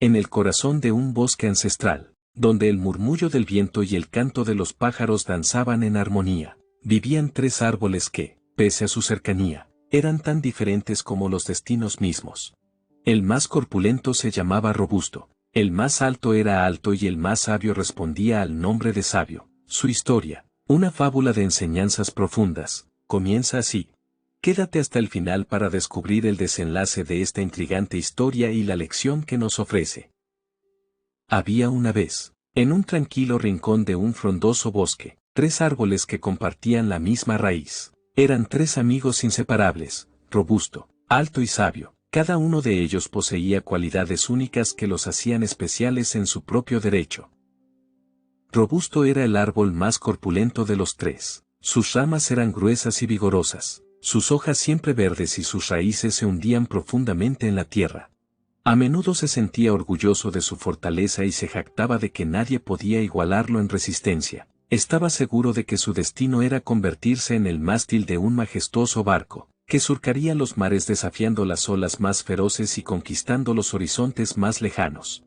En el corazón de un bosque ancestral, donde el murmullo del viento y el canto de los pájaros danzaban en armonía, vivían tres árboles que, pese a su cercanía, eran tan diferentes como los destinos mismos. El más corpulento se llamaba Robusto, el más alto era Alto y el más sabio respondía al nombre de Sabio. Su historia, una fábula de enseñanzas profundas, comienza así. Quédate hasta el final para descubrir el desenlace de esta intrigante historia y la lección que nos ofrece. Había una vez, en un tranquilo rincón de un frondoso bosque, tres árboles que compartían la misma raíz. Eran tres amigos inseparables, Robusto, Alto y Sabio. Cada uno de ellos poseía cualidades únicas que los hacían especiales en su propio derecho. Robusto era el árbol más corpulento de los tres. Sus ramas eran gruesas y vigorosas, sus hojas siempre verdes y sus raíces se hundían profundamente en la tierra. A menudo se sentía orgulloso de su fortaleza y se jactaba de que nadie podía igualarlo en resistencia. Estaba seguro de que su destino era convertirse en el mástil de un majestuoso barco, que surcaría los mares desafiando las olas más feroces y conquistando los horizontes más lejanos.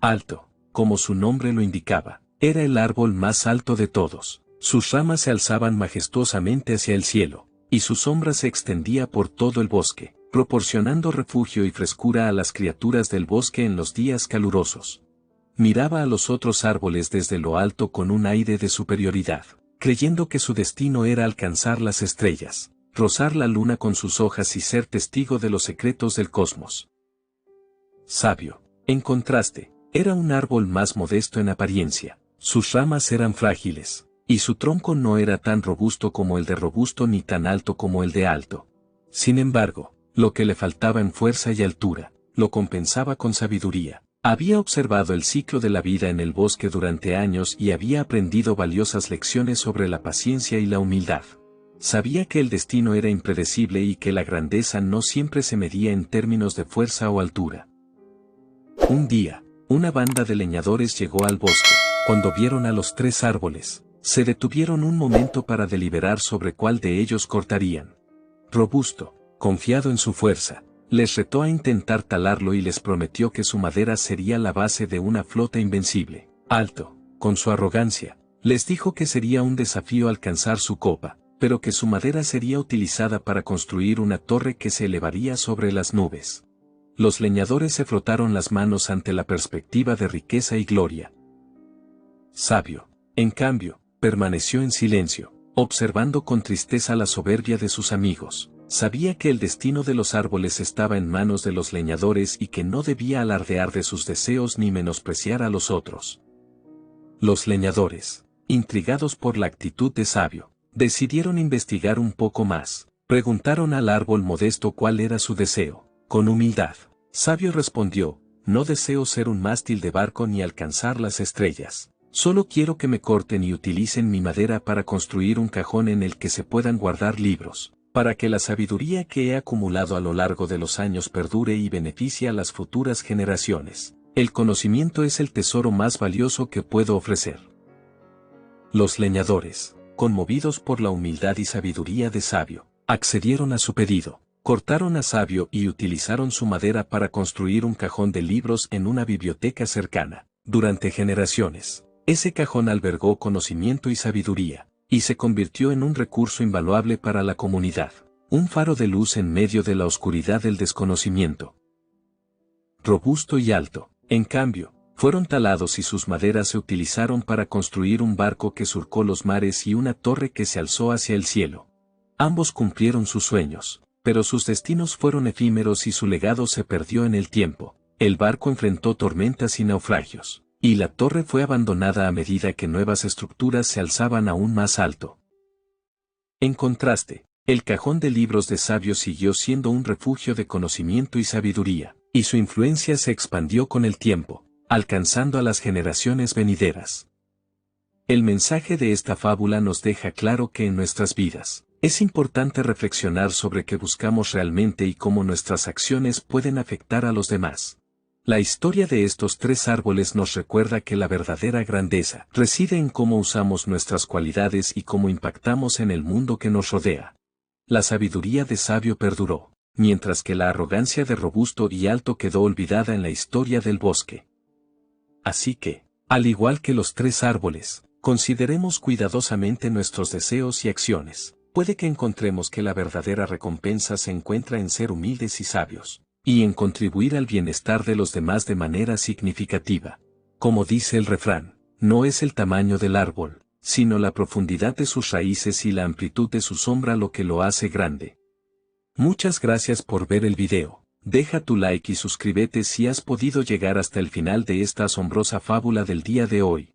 Alto, como su nombre lo indicaba, era el árbol más alto de todos. Sus ramas se alzaban majestuosamente hacia el cielo, y su sombra se extendía por todo el bosque, proporcionando refugio y frescura a las criaturas del bosque en los días calurosos. Miraba a los otros árboles desde lo alto con un aire de superioridad, creyendo que su destino era alcanzar las estrellas, rozar la luna con sus hojas y ser testigo de los secretos del cosmos. Sabio, en contraste, era un árbol más modesto en apariencia. Sus ramas eran frágiles, y su tronco no era tan robusto como el de Robusto ni tan alto como el de Alto. Sin embargo, lo que le faltaba en fuerza y altura, lo compensaba con sabiduría. Había observado el ciclo de la vida en el bosque durante años y había aprendido valiosas lecciones sobre la paciencia y la humildad. Sabía que el destino era impredecible y que la grandeza no siempre se medía en términos de fuerza o altura. Un día, una banda de leñadores llegó al bosque. Cuando vieron a los tres árboles, se detuvieron un momento para deliberar sobre cuál de ellos cortarían. Robusto, confiado en su fuerza, les retó a intentar talarlo y les prometió que su madera sería la base de una flota invencible. Alto, con su arrogancia, les dijo que sería un desafío alcanzar su copa, pero que su madera sería utilizada para construir una torre que se elevaría sobre las nubes. Los leñadores se frotaron las manos ante la perspectiva de riqueza y gloria. Sabio, en cambio, permaneció en silencio, observando con tristeza la soberbia de sus amigos. Sabía que el destino de los árboles estaba en manos de los leñadores y que no debía alardear de sus deseos ni menospreciar a los otros. Los leñadores, intrigados por la actitud de Sabio, decidieron investigar un poco más. Preguntaron al árbol modesto cuál era su deseo. Con humildad, Sabio respondió: no deseo ser un mástil de barco ni alcanzar las estrellas. Solo quiero que me corten y utilicen mi madera para construir un cajón en el que se puedan guardar libros, para que la sabiduría que he acumulado a lo largo de los años perdure y beneficie a las futuras generaciones. El conocimiento es el tesoro más valioso que puedo ofrecer. Los leñadores, conmovidos por la humildad y sabiduría de Sabio, accedieron a su pedido. Cortaron a Sabio y utilizaron su madera para construir un cajón de libros en una biblioteca cercana. Durante generaciones, ese cajón albergó conocimiento y sabiduría, y se convirtió en un recurso invaluable para la comunidad, un faro de luz en medio de la oscuridad del desconocimiento. Robusto y Alto, en cambio, fueron talados y sus maderas se utilizaron para construir un barco que surcó los mares y una torre que se alzó hacia el cielo. Ambos cumplieron sus sueños, pero sus destinos fueron efímeros y su legado se perdió en el tiempo. El barco enfrentó tormentas y naufragios, y la torre fue abandonada a medida que nuevas estructuras se alzaban aún más alto. En contraste, el cajón de libros de Sabio siguió siendo un refugio de conocimiento y sabiduría, y su influencia se expandió con el tiempo, alcanzando a las generaciones venideras. El mensaje de esta fábula nos deja claro que en nuestras vidas, es importante reflexionar sobre qué buscamos realmente y cómo nuestras acciones pueden afectar a los demás. La historia de estos tres árboles nos recuerda que la verdadera grandeza reside en cómo usamos nuestras cualidades y cómo impactamos en el mundo que nos rodea. La sabiduría de Sabio perduró, mientras que la arrogancia de robusto y alto quedó olvidada en la historia del bosque. Así que, al igual que los tres árboles, consideremos cuidadosamente nuestros deseos y acciones. Puede que encontremos que la verdadera recompensa se encuentra en ser humildes y sabios, y en contribuir al bienestar de los demás de manera significativa. Como dice el refrán, no es el tamaño del árbol, sino la profundidad de sus raíces y la amplitud de su sombra lo que lo hace grande. Muchas gracias por ver el video. Deja tu like y suscríbete si has podido llegar hasta el final de esta asombrosa fábula del día de hoy.